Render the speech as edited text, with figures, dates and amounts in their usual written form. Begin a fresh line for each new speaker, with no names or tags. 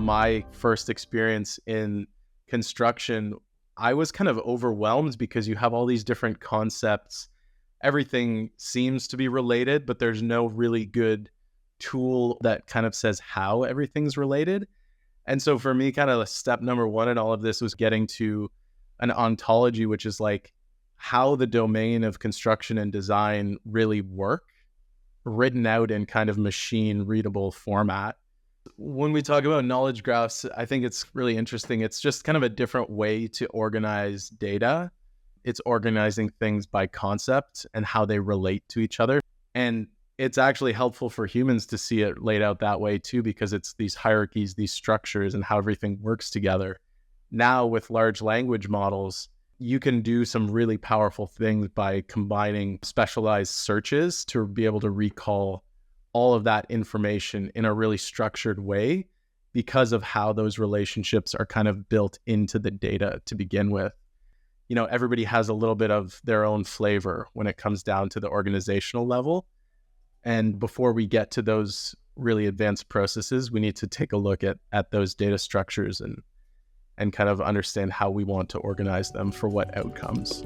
my first experience in construction, I was kind of overwhelmed because you have all these different concepts. Everything seems to be related, but there's no really good tool that kind of says how everything's related. And so for me, kind of step number one in all of this was getting to an ontology, which is like how the domain of construction and design really work, written out in kind of machine readable format. When we talk about knowledge graphs, I think it's really interesting. It's just kind of a different way to organize data. It's organizing things by concept and how they relate to each other. And it's actually helpful for humans to see it laid out that way too, because it's these hierarchies, these structures, and how everything works together. Now with large language models, you can do some really powerful things by combining specialized searches to be able to recall all of that information in a really structured way because of how those relationships are kind of built into the data to begin with. You know, everybody has a little bit of their own flavor when it comes down to the organizational level. And before we get to those really advanced processes, we need to take a look at those data structures and kind of understand how we want to organize them for what outcomes.